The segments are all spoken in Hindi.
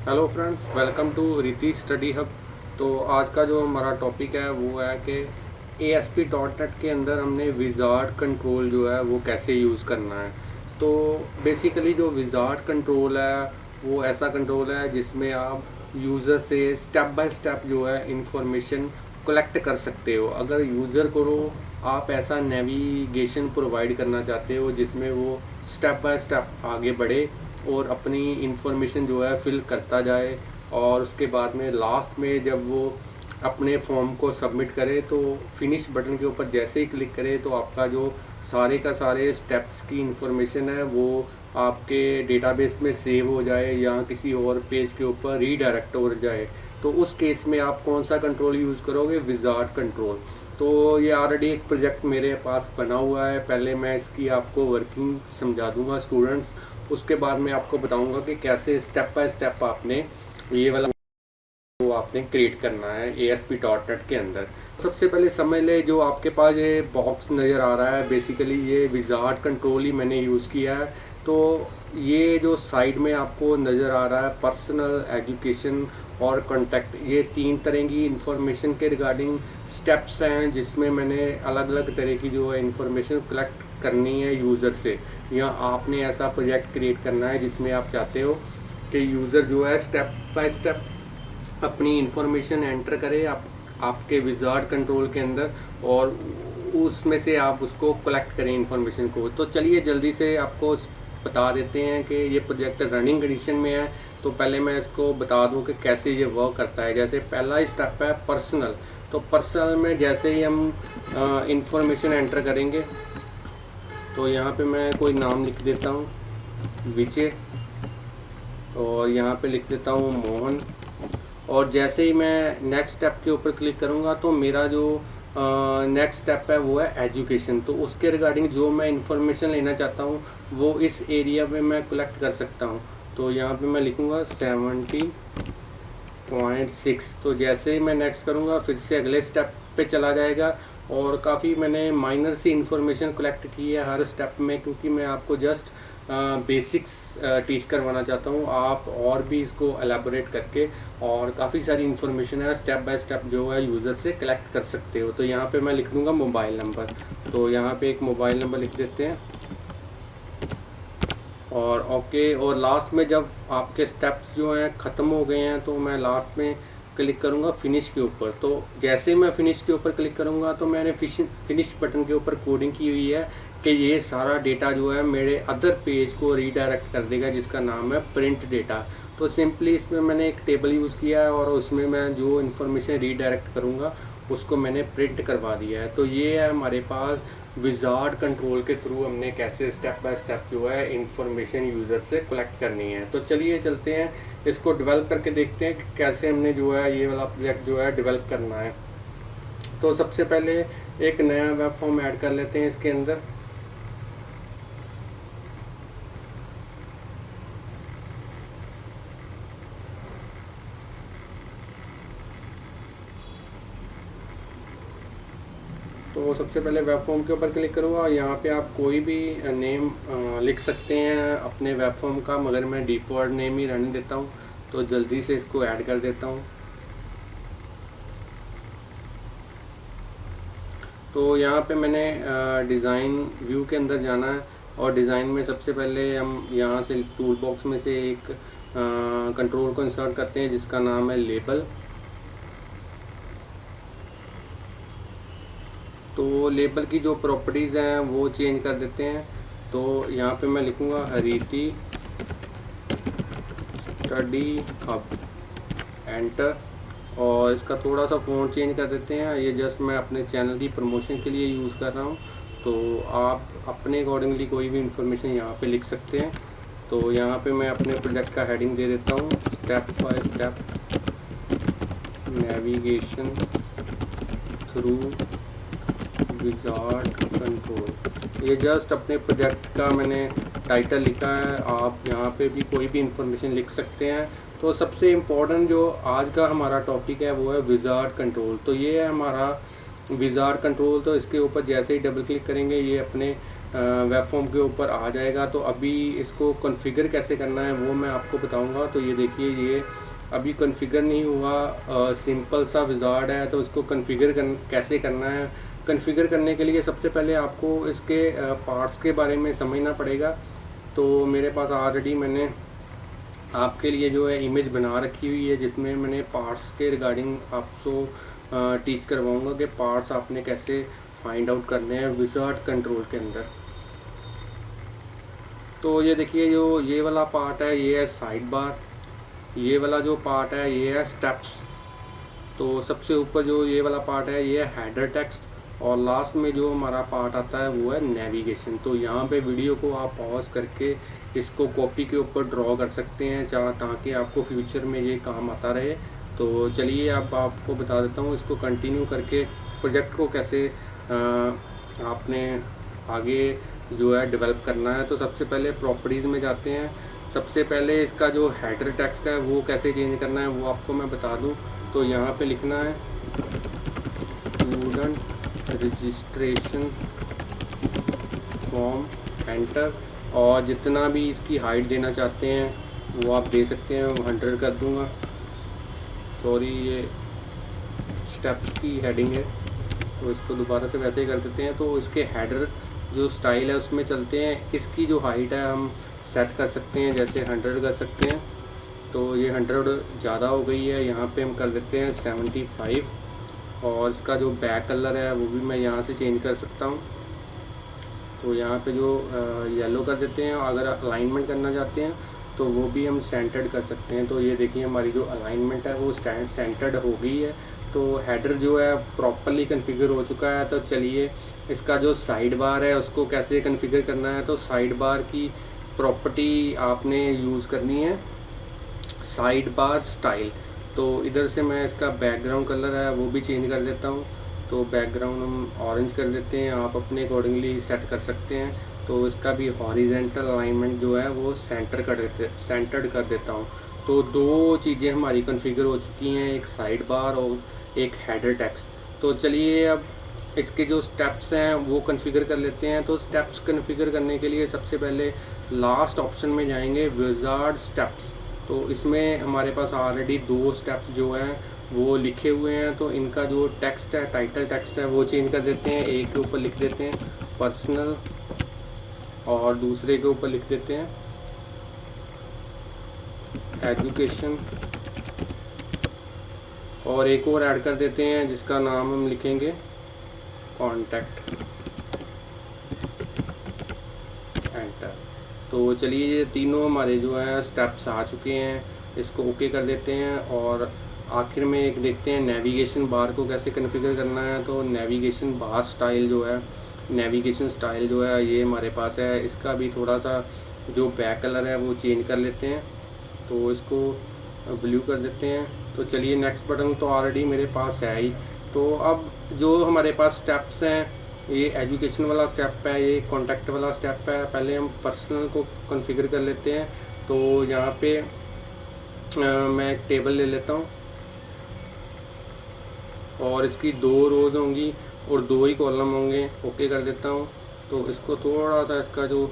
हेलो फ्रेंड्स, वेलकम टू रीति स्टडी हब। तो आज का जो हमारा टॉपिक है वो है कि ASP.NET के अंदर हमने विजार्ड कंट्रोल जो है वो कैसे यूज़ करना है। तो बेसिकली जो विजार्ड कंट्रोल है वो ऐसा कंट्रोल है जिसमें आप यूज़र से स्टेप बाय स्टेप जो है इंफॉर्मेशन कलेक्ट कर सकते हो। अगर यूज़र को आप ऐसा नेविगेशन प्रोवाइड करना चाहते हो जिसमें वो स्टेप बाय स्टेप आगे बढ़े और अपनी इंफॉर्मेशन जो है फिल करता जाए, और उसके बाद में लास्ट में जब वो अपने फॉर्म को सबमिट करे तो फिनिश बटन के ऊपर जैसे ही क्लिक करे तो आपका जो सारे का सारे स्टेप्स की इंफॉर्मेशन है वो आपके डेटाबेस में सेव हो जाए या किसी और पेज के ऊपर रीडायरेक्ट हो जाए। तो उस केस में आप कौन सा कंट्रोल यूज़ करोगे? Wizard control. तो ये ऑलरेडी एक प्रोजेक्ट मेरे पास बना हुआ है। पहले मैं इसकी आपको वर्किंग समझा दूंगा स्टूडेंट्स, उसके बाद मैं आपको बताऊंगा कि कैसे स्टेप बाय स्टेप आपने ये वाला वो आपने क्रिएट करना है ASP.NET के अंदर। सबसे पहले समझ ले, जो आपके पास ये बॉक्स नज़र आ रहा है बेसिकली ये विजार्ड कंट्रोल ही मैंने यूज़ किया है। तो ये जो साइड में आपको नज़र आ रहा है पर्सनल, एजुकेशन और कॉन्टैक्ट, ये 3 तरह की इंफॉर्मेशन के रिगार्डिंग स्टेप्स हैं जिसमें मैंने अलग अलग तरह की जो है इंफॉर्मेशन कलेक्ट करनी है यूज़र से। या आपने ऐसा प्रोजेक्ट क्रिएट करना है जिसमें आप चाहते हो कि यूज़र जो है स्टेप बाय स्टेप अपनी इंफॉर्मेशन एंटर करे आपके विजार्ड कंट्रोल के अंदर, और उसमें से आप उसको कलेक्ट करें इंफॉर्मेशन को। तो चलिए जल्दी से आपको बता देते हैं कि ये प्रोजेक्ट रनिंग कंडीशन में है। तो पहले मैं इसको बता दूं कि कैसे ये वर्क करता है। जैसे पहला स्टेप है पर्सनल। तो पर्सनल में जैसे ही हम इंफॉर्मेशन एंटर करेंगे तो यहाँ पे मैं कोई नाम लिख देता हूँ, विजय, और यहाँ पे लिख देता हूँ मोहन। और जैसे ही मैं नेक्स्ट स्टेप के ऊपर क्लिक करूँगा तो मेरा जो नेक्स्ट स्टेप है वो है एजुकेशन। तो उसके रिगार्डिंग जो मैं इंफॉर्मेशन लेना चाहता हूँ वो इस एरिया में मैं कलेक्ट कर सकता हूँ। तो यहाँ पे मैं लिखूँगा 70.6। तो जैसे ही मैं नेक्स्ट करूँगा फिर से अगले स्टेप पे चला जाएगा। और काफ़ी मैंने माइनर सी इंफॉर्मेशन कलेक्ट की है हर स्टेप में, क्योंकि मैं आपको जस्ट बेसिक्स टीच करवाना चाहता हूँ। आप और भी इसको एलेबोरेट करके और काफ़ी सारी इन्फॉर्मेशन है स्टेप बाय स्टेप जो है यूज़र से कलेक्ट कर सकते हो। तो यहाँ पे मैं लिख दूँगा मोबाइल नंबर। तो यहाँ पे एक मोबाइल नंबर लिख देते हैं और ओके। और लास्ट में जब आपके स्टेप्स जो हैं ख़त्म हो गए हैं तो मैं लास्ट में क्लिक करूँगा फिनिश के ऊपर। तो जैसे ही मैं फिनिश के ऊपर क्लिक करूँगा तो मैंने फिनिश बटन के ऊपर कोडिंग की हुई है कि ये सारा डेटा जो है मेरे अदर पेज को रीडायरेक्ट कर देगा जिसका नाम है प्रिंट डेटा। तो सिंपली इसमें मैंने एक टेबल यूज़ किया है और उसमें मैं जो इन्फॉर्मेशन रीडायरेक्ट करूँगा उसको मैंने प्रिंट करवा दिया है। तो ये है हमारे पास विजार्ड कंट्रोल के थ्रू हमने कैसे स्टेप बाय स्टेप जो है इंफॉर्मेशन यूज़र से कलेक्ट करनी है। तो चलिए चलते हैं इसको डेवलप करके देखते हैं कि कैसे हमने जो है ये वाला प्रोजेक्ट जो है डेवलप करना है। तो सबसे पहले एक नया वेब फॉर्म ऐड कर लेते हैं इसके अंदर। तो सबसे पहले वेब फॉर्म के ऊपर क्लिक करूँगा और यहाँ पे आप कोई भी नेम लिख सकते हैं अपने वेब फॉर्म का, मगर मैं डिफ़ॉल्ट नेम ही रहने देता हूँ। तो जल्दी से इसको ऐड कर देता हूँ। तो यहाँ पे मैंने डिज़ाइन व्यू के अंदर जाना है और डिज़ाइन में सबसे पहले हम यहाँ से टूल बॉक्स में से एक कंट्रोल को इंसर्ट करते हैं जिसका नाम है लेबल। तो लेबल की जो प्रॉपर्टीज़ हैं वो चेंज कर देते हैं। तो यहाँ पे मैं लिखूँगा हरीति स्टडी हब, एंटर। और इसका थोड़ा सा फ़ॉन्ट चेंज कर देते हैं, ये जस्ट मैं अपने चैनल की प्रमोशन के लिए यूज़ कर रहा हूँ। तो आप अपने अकॉर्डिंगली कोई भी इंफॉर्मेशन यहाँ पे लिख सकते हैं। तो यहाँ पे मैं अपने प्रोजेक्ट का हेडिंग दे देता हूँ step by step navigation through wizard control. ये जस्ट अपने प्रोजेक्ट का मैंने टाइटल लिखा है, आप यहाँ पे भी कोई भी इंफॉर्मेशन लिख सकते हैं। तो सबसे इम्पोर्टेंट जो आज का हमारा टॉपिक है वो है विजार्ड कंट्रोल। तो ये है हमारा विजार्ड कंट्रोल। तो इसके ऊपर जैसे ही डबल क्लिक करेंगे ये अपने वेब फॉर्म के ऊपर आ जाएगा। तो अभी इसको कॉन्फ़िगर कैसे करना है वो मैं आपको बताऊंगा। तो ये देखिए, ये अभी कॉन्फ़िगर नहीं हुआ, सिंपल सा विज़ार्ड है। तो इसको कॉन्फ़िगर कैसे करना है, कॉन्फ़िगर करने के लिए सबसे पहले आपको इसके पार्ट्स के बारे में समझना पड़ेगा। तो मेरे पास ऑलरेडी मैंने आपके लिए जो है इमेज बना रखी हुई है, जिसमें मैंने पार्ट्स के रिगार्डिंग आपको टीच करवाऊंगा कि पार्ट्स आपने कैसे फाइंड आउट करने हैं विज़ार्ड कंट्रोल के अंदर। तो ये देखिए, जो ये वाला पार्ट है ये है साइड बार, ये वाला जो पार्ट है ये है स्टेप्स। तो सबसे ऊपर जो ये वाला पार्ट है ये है हेडर टेक्स्ट, और लास्ट में जो हमारा पार्ट आता है वो है नेविगेशन। तो यहाँ पे वीडियो को आप पॉज करके इसको कॉपी के ऊपर ड्रॉ कर सकते हैं ताकि आपको फ्यूचर में ये काम आता रहे। तो चलिए अब आपको बता देता हूँ इसको कंटिन्यू करके प्रोजेक्ट को कैसे आपने आगे जो है डेवलप करना है। तो सबसे पहले प्रॉपर्टीज़ में जाते हैं। सबसे पहले इसका जो हेडर टेक्स्ट है वो कैसे चेंज करना है वो आपको मैं बता दूं। तो यहाँ पे लिखना है स्टूडेंट रजिस्ट्रेशन फॉर्म, एंटर, और जितना भी इसकी हाइट देना चाहते हैं वो आप दे सकते हैं। 100 कर दूंगा, सॉरी ये स्टेप्स की हेडिंग है तो इसको दोबारा से वैसे ही कर देते हैं। तो इसके हेडर जो स्टाइल है उसमें चलते हैं। इसकी जो हाइट है हम सेट कर सकते हैं, जैसे 100 कर सकते हैं। तो ये 100 ज़्यादा हो गई है, यहाँ पे हम कर देते हैं 75। और इसका जो बैक कलर है वो भी मैं यहाँ से चेंज कर सकता हूँ। तो यहाँ पे जो येलो कर देते हैं। अगर अलाइनमेंट करना चाहते हैं तो वो भी हम सेंटर्ड कर सकते हैं। तो ये देखिए हमारी जो अलाइनमेंट है वो सेंटर्ड हो गई है। तो हेडर जो है प्रॉपरली कॉन्फ़िगर हो चुका है। तो चलिए इसका जो साइड बार है उसको कैसे कॉन्फ़िगर करना है। तो साइड बार की प्रॉपर्टी आपने यूज़ करनी है साइड बार स्टाइल। तो इधर से मैं इसका बैकग्राउंड कलर है वो भी चेंज कर देता हूँ। तो बैकग्राउंड हम ऑरेंज कर देते हैं, आप अपने अकॉर्डिंगली सेट कर सकते हैं। तो इसका भी हॉरिजेंटल अलाइनमेंट जो है वो सेंटर्ड कर देता हूँ। तो दो चीज़ें हमारी कॉन्फ़िगर हो चुकी हैं, एक साइड बार और एक हेडर टेक्स्ट। तो चलिए अब इसके जो स्टेप्स हैं वो कॉन्फ़िगर कर लेते हैं। तो स्टेप्स कॉन्फ़िगर करने के लिए सबसे पहले लास्ट ऑप्शन में जाएंगे, विज़ार्ड स्टेप्स। तो इसमें हमारे पास ऑलरेडी 2 स्टेप्स जो हैं वो लिखे हुए हैं। तो इनका जो टेक्स्ट है, टाइटल टेक्स्ट है, वो चेंज कर देते हैं। एक के ऊपर लिख देते हैं पर्सनल और दूसरे के ऊपर लिख देते हैं एजुकेशन, और एक और ऐड कर देते हैं जिसका नाम हम लिखेंगे कॉन्टैक्ट, एंटर। तो चलिए ये तीनों हमारे जो है स्टेप्स आ चुके हैं, इसको ओके कर देते हैं। और आखिर में एक देखते हैं नेविगेशन बार को कैसे कॉन्फ़िगर करना है। तो नेविगेशन बार स्टाइल जो है, नेविगेशन स्टाइल जो है ये हमारे पास है। इसका भी थोड़ा सा जो बैक कलर है वो चेंज कर लेते हैं। तो इसको ब्लू कर देते हैं। तो चलिए नेक्स्ट बटन तो ऑलरेडी मेरे पास है ही। तो अब जो हमारे पास स्टेप्स हैं, ये एजुकेशन वाला स्टेप है, ये कॉन्टैक्ट वाला स्टेप है। पहले हम पर्सनल को कॉन्फ़िगर कर लेते हैं। तो यहाँ पे मैं एक टेबल ले लेता हूँ और इसकी 2 रोज़ होंगी और 2 ही कॉलम होंगे। ओके कर देता हूँ। तो इसको थोड़ा सा इसका जो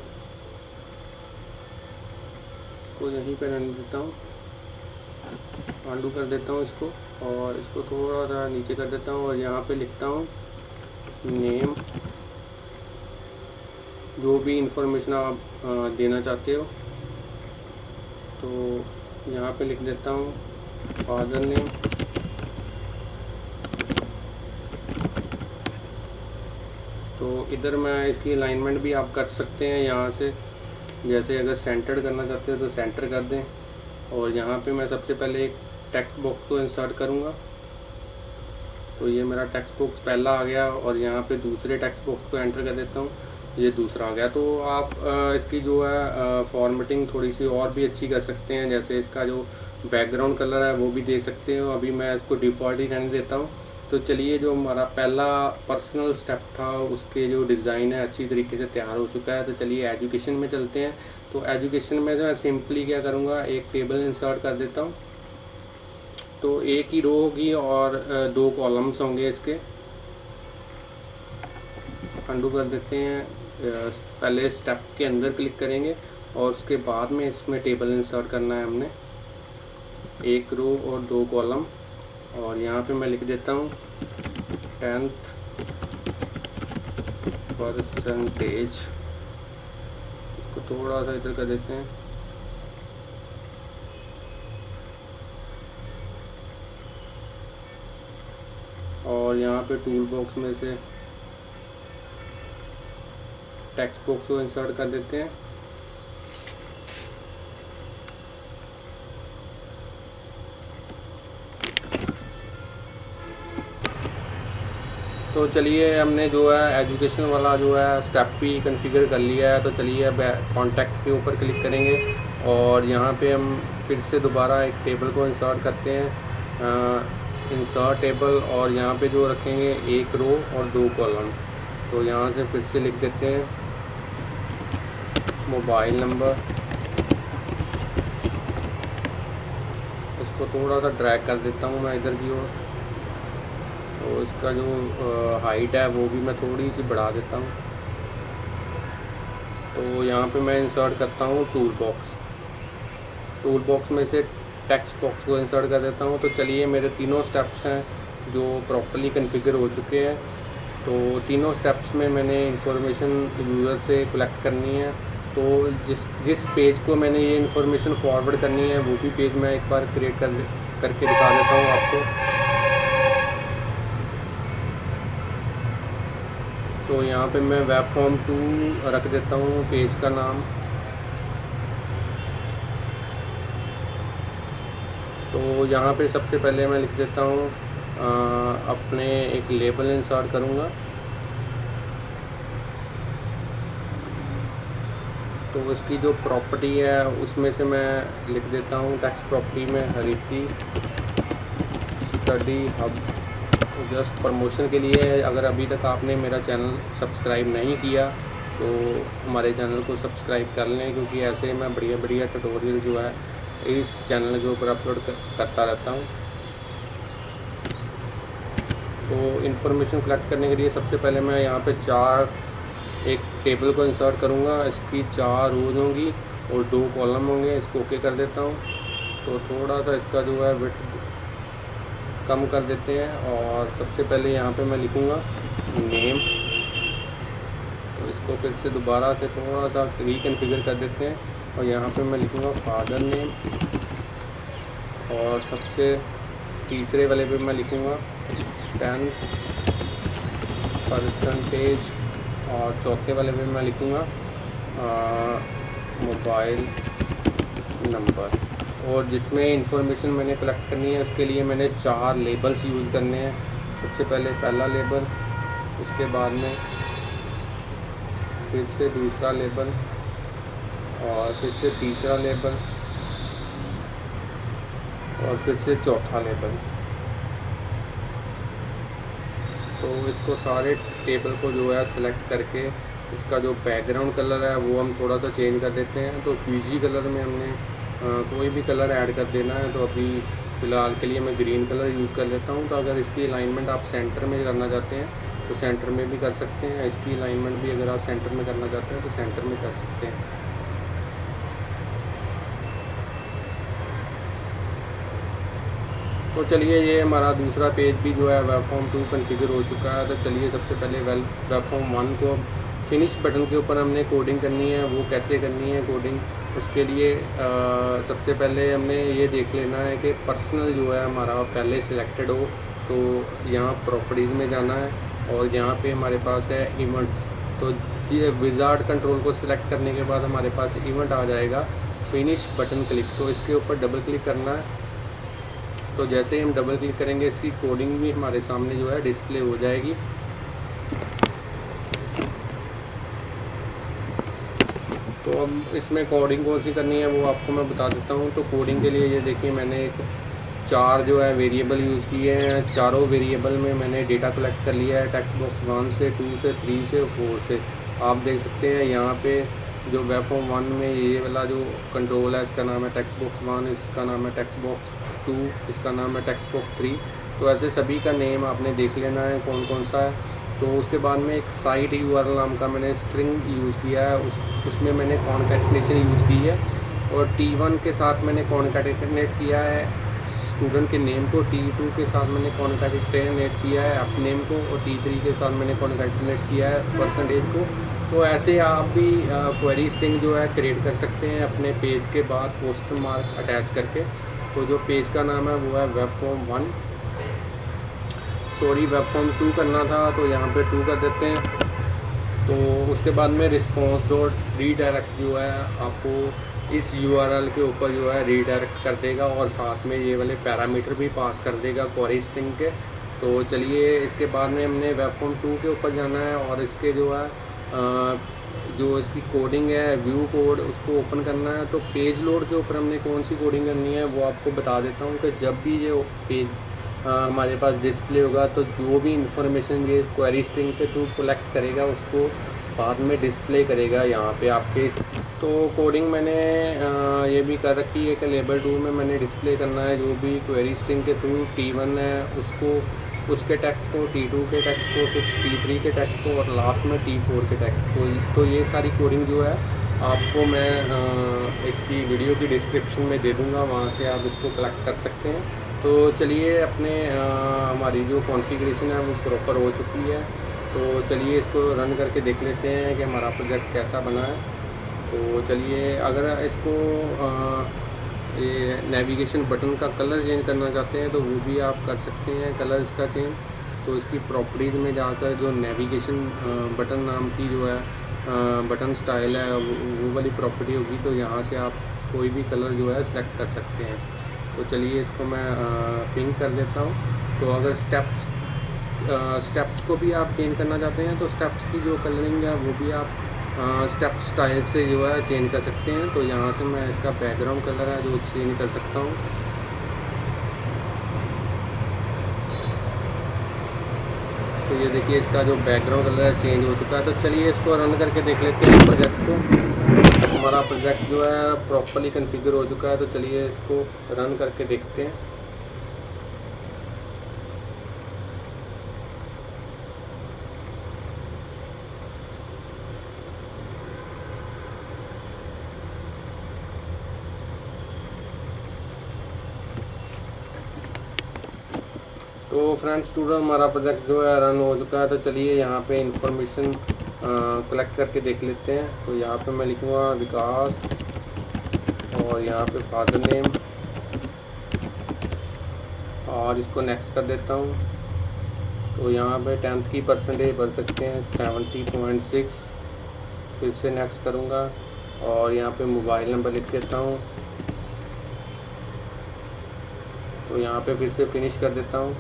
इसको यहीं पे रहने देता हूँ, अंडू कर देता हूँ इसको, और इसको थोड़ा सा नीचे कर देता हूँ और यहाँ पे लिखता हूँ नेम, जो भी इंफॉर्मेशन आप देना चाहते हो। तो यहाँ पे लिख देता हूँ फादर नेम, तो इधर मैं इसकी अलाइनमेंट भी आप कर सकते हैं यहाँ से। जैसे अगर सेंटर्ड करना चाहते हो तो सेंटर कर दें। और यहाँ पे मैं सबसे पहले एक टेक्स्ट बॉक्स को इंसर्ट करूँगा। तो ये मेरा टेक्स्ट बॉक्स पहला आ गया और यहाँ पे दूसरे टेक्स्ट बॉक्स को एंटर कर देता हूँ, ये दूसरा आ गया। तो आप इसकी जो है फॉर्मेटिंग थोड़ी सी और भी अच्छी कर सकते हैं। जैसे इसका जो बैकग्राउंड कलर है वो भी दे सकते हो। अभी मैं इसको डिफ़ॉल्ट ही रहने देता हूँ। तो चलिए जो हमारा पहला पर्सनल स्टेप था उसके जो डिज़ाइन है अच्छी तरीके से तैयार हो चुका है। तो चलिए एजुकेशन में चलते हैं। तो एजुकेशन में जो है सिंपली क्या करूँगा, एक टेबल इंसर्ट कर देता हूँ। तो एक ही रो होगी और 2 कॉलम्स होंगे इसके। अंडू कर देते हैं, पहले स्टेप के अंदर क्लिक करेंगे और उसके बाद में इसमें टेबल इंसर्ट करना है हमने, 1 रो और 2 कॉलम। और यहाँ पे मैं लिख देता हूँ 10th %। इसको थोड़ा सा इधर कर देते हैं। और यहाँ पे टूल बॉक्स में से टेक्स्ट बॉक्स को इंसर्ट कर देते हैं। तो चलिए हमने जो है एजुकेशन वाला जो है स्टेप भी कॉन्फ़िगर कर लिया है। तो चलिए अब कॉन्टैक्ट के ऊपर क्लिक करेंगे और यहाँ पे हम फिर से दोबारा एक टेबल को इंसर्ट करते हैं, इंसर्ट टेबल, और यहाँ पे जो रखेंगे 1 रो और 2 कॉलम। तो यहाँ से फिर से लिख देते हैं मोबाइल नंबर, इसको थोड़ा सा ड्रैग कर देता हूँ मैं इधर की ओर। तो इसका जो हाइट है वो भी मैं थोड़ी सी बढ़ा देता हूँ। तो यहाँ पे मैं इंसर्ट करता हूँ टूल बॉक्स, टूल बॉक्स में से टेक्स्ट बॉक्स को इंसर्ट कर देता हूँ। तो चलिए मेरे तीनों स्टेप्स हैं जो प्रॉपर्ली कॉन्फ़िगर हो चुके हैं। तो तीनों स्टेप्स में मैंने इंफॉर्मेशन यूज़र से कलेक्ट करनी है। तो जिस पेज को मैंने ये इन्फॉर्मेशन फॉरवर्ड करनी है वो भी पेज मैं एक बार क्रिएट करके दिखा देता हूँ आपको। तो यहाँ पे मैं वेब फॉर्म 2 रख देता हूँ पेज का नाम। तो यहाँ पे सबसे पहले मैं लिख देता हूँ अपने एक लेबल इंसर्ट करूँगा। तो उसकी जो प्रॉपर्टी है उसमें से मैं लिख देता हूँ टेक्स्ट प्रॉपर्टी में हरिती स्टडी हब। जस्ट प्रमोशन के लिए, अगर अभी तक आपने मेरा चैनल सब्सक्राइब नहीं किया तो हमारे चैनल को सब्सक्राइब कर लें, क्योंकि ऐसे मैं बढ़िया बढ़िया ट्यूटोरियल जो है इस चैनल के ऊपर अपलोड करता रहता हूँ। तो इन्फॉर्मेशन कलेक्ट करने के लिए सबसे पहले मैं यहाँ पे एक टेबल को इंसर्ट करूँगा। इसकी 4 रोज होंगी और 2 कॉलम होंगे। इसको ओके कर देता हूँ। तो थोड़ा सा इसका जो है विड्थ कम कर देते हैं और सबसे पहले यहाँ पे मैं लिखूँगा नेम। तो इसको फिर से दोबारा से थोड़ा सा रिकॉन्फ़िगर कर देते हैं और यहाँ पे मैं लिखूँगा फादर नेम। और सबसे तीसरे वाले पे मैं लिखूँगा 10th %। और चौथे वाले पे मैं लिखूँगा मोबाइल नंबर। और जिसमें इंफॉर्मेशन मैंने कलेक्ट करनी है उसके लिए मैंने 4 लेबल्स यूज़ करने हैं। सबसे पहले पहला लेबल, उसके बाद में फिर से दूसरा लेबल और फिर से तीसरा लेबल और फिर से चौथा लेबल। तो इसको सारे टेबल को जो है सिलेक्ट करके इसका जो बैकग्राउंड कलर है वो हम थोड़ा सा चेंज कर देते हैं। तो पीजी कलर में हमने कोई भी कलर ऐड कर देना है। तो अभी फ़िलहाल के लिए मैं ग्रीन कलर यूज़ कर लेता हूँ। तो अगर इसकी अलाइनमेंट आप सेंटर में करना चाहते हैं तो सेंटर में भी कर सकते हैं। इसकी अलाइनमेंट भी अगर आप सेंटर में करना चाहते हैं तो सेंटर में कर सकते हैं। तो चलिए ये हमारा दूसरा पेज भी जो है वेब फॉर्म 2 कॉन्फ़िगर हो चुका है। तो चलिए सबसे पहले वेब फॉर्म 1 को फिनिश बटन के ऊपर हमने कोडिंग करनी है। वो कैसे करनी है कोडिंग, उसके लिए सबसे पहले हमने ये देख लेना है कि पर्सनल जो है हमारा पहले सिलेक्टेड हो। तो यहाँ प्रॉपर्टीज़ में जाना है और यहाँ पे हमारे पास है इवेंट्स। तो ये विजार्ड कंट्रोल को सिलेक्ट करने के बाद हमारे पास इवेंट आ जाएगा फिनिश बटन क्लिक। तो इसके ऊपर डबल क्लिक करना है। तो जैसे ही हम डबल क्लिक करेंगे इसकी कोडिंग भी हमारे सामने जो है डिस्प्ले हो जाएगी। तो अब इसमें कोडिंग कौन सी करनी है वो आपको मैं बता देता हूँ। तो कोडिंग के लिए ये देखिए मैंने 4 जो है वेरिएबल यूज़ किए हैं। चारों वेरिएबल में मैंने डेटा कलेक्ट कर लिया है टेक्स्ट बॉक्स 1 से 2 से 3 से 4 से। आप देख सकते हैं यहाँ पे जो वेब फॉर्म 1 में ये वाला जो कंट्रोल है इसका नाम है टेक्स्ट बॉक्स 1, इसका नाम है टेक्स्ट बॉक्स 2, इसका नाम है टेक्स्ट बॉक्स 3। तो ऐसे सभी का नेम आपने देख लेना है कौन कौन सा है। तो उसके बाद में एक साइट URL नाम का मैंने स्ट्रिंग यूज़ किया है, उसमें मैंने कॉन्कैटिनेशन यूज़ की है। और T1 के साथ मैंने कॉन्कैटिनेट किया है स्टूडेंट के नेम को, T2 के साथ मैंने कॉन्कैटिनेट किया है अप नेम को, और T3 के साथ मैंने कॉन्कैटिनेट किया है परसेंटेज को। तो ऐसे आप भी क्वेरी स्ट्रिंग जो है क्रिएट कर सकते हैं अपने पेज के बाद क्वेश्चन मार्क अटैच करके। तो जो पेज का नाम है वो है web form 1, sorry web form 2 करना था, तो यहाँ पे 2 कर देते हैं। तो उसके बाद में रिस्पॉन्स डॉट रीडायरेक्ट जो है आपको इस URL के ऊपर जो है रीडायरेक्ट कर देगा, और साथ में ये वाले पैरामीटर भी पास कर देगा क्वेरी स्ट्रिंग के। तो चलिए इसके बाद में हमने वेब फॉर्म 2 के ऊपर जाना है, और इसके जो है जो इसकी कोडिंग है व्यू कोड उसको ओपन करना है। तो पेज लोड के ऊपर हमने कौन सी कोडिंग करनी है वो आपको बता देता हूँ कि जब भी ये पेज हमारे पास डिस्प्ले होगा तो जो भी इंफॉर्मेशन ये क्वेरी स्ट्रिंग के थ्रू कलेक्ट करेगा उसको बाद में डिस्प्ले करेगा यहाँ पे आपके। तो कोडिंग मैंने ये भी कर रखी है कि लेवल 2 में मैंने डिस्प्ले करना है जो भी क्वेरी स्ट्रिंग के थ्रू T1 है उसको, उसके टेक्स्ट को, T2 के टेक्स्ट को, फिर T3 के टेक्स्ट को, और लास्ट में T4 के टेक्स्ट को। तो ये सारी कोडिंग जो है आपको मैं इसकी वीडियो की डिस्क्रिप्शन में दे दूँगा, वहाँ से आप इसको कलेक्ट कर सकते हैं। तो चलिए अपने हमारी जो कॉन्फ़िगरेशन है वो प्रॉपर हो चुकी है। तो चलिए इसको रन करके देख लेते हैं कि हमारा प्रोजेक्ट कैसा बना है। तो चलिए अगर इसको ये नेविगेशन बटन का कलर चेंज करना चाहते हैं तो वो भी आप कर सकते हैं कलर इसका चेंज। तो इसकी प्रॉपर्टीज़ में जाकर जो नेविगेशन बटन नाम की जो है बटन स्टाइल है वो वाली प्रॉपर्टी होगी, तो यहाँ से आप कोई भी कलर जो है सेलेक्ट कर सकते हैं। तो चलिए इसको मैं पिंक कर देता हूँ। तो अगर स्टेप्स को भी आप चेंज करना चाहते हैं तो स्टेप्स की जो कलरिंग है वो भी आप स्टेप स्टाइल से जो है चेंज कर सकते हैं। तो यहाँ से मैं इसका बैकग्राउंड कलर है जो चेंज कर सकता हूँ। तो ये देखिए इसका जो बैकग्राउंड कलर है चेंज हो चुका है। तो चलिए इसको रन करके देख लेते हैं प्रोजेक्ट को। हमारा प्रोजेक्ट जो है प्रॉपर्ली कॉन्फ़िगर हो चुका है। तो चलिए इसको रन करके देखते हैं। तो फ्रेंड्स स्टूडेंट हमारा प्रोजेक्ट जो है रन हो चुका है। तो चलिए यहाँ पे इंफॉर्मेशन कलेक्ट करके देख लेते हैं। तो यहाँ पे मैं लिखूँगा विकास, और यहाँ पे फादर नेम, और इसको नेक्स्ट कर देता हूँ। तो यहाँ पे 10th की परसेंटेज भर सकते हैं 70.6, फिर से नेक्स्ट करूँगा, और यहाँ पे मोबाइल नंबर लिख देता हूँ। तो यहाँ पे फिर से फिनिश कर देता हूँ।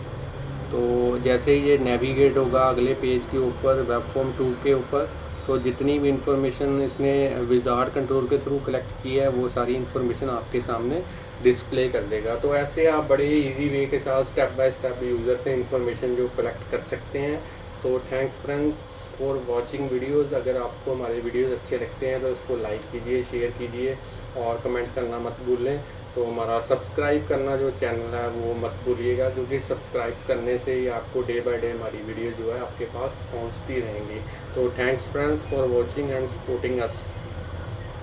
तो जैसे ही ये नेविगेट होगा अगले पेज के ऊपर वेब फॉर्म 2 के ऊपर, तो जितनी भी इंफॉर्मेशन इसने विजार्ड कंट्रोल के थ्रू कलेक्ट की है वो सारी इंफॉर्मेशन आपके सामने डिस्प्ले कर देगा। तो ऐसे आप बड़े इजी वे के साथ स्टेप बाय स्टेप यूज़र से इंफॉर्मेशन जो कलेक्ट कर सकते हैं। तो thanks friends for watching videos. अगर आपको हमारे वीडियोस अच्छे लगते हैं तो इसको लाइक कीजिए, शेयर कीजिए, और कमेंट करना मत भूलें। तो हमारा सब्सक्राइब करना जो चैनल है वो मत भूलिएगा, क्योंकि सब्सक्राइब करने से ही आपको डे बाय डे हमारी वीडियो जो है आपके पास पहुंचती रहेंगी। तो thanks friends for watching and supporting us.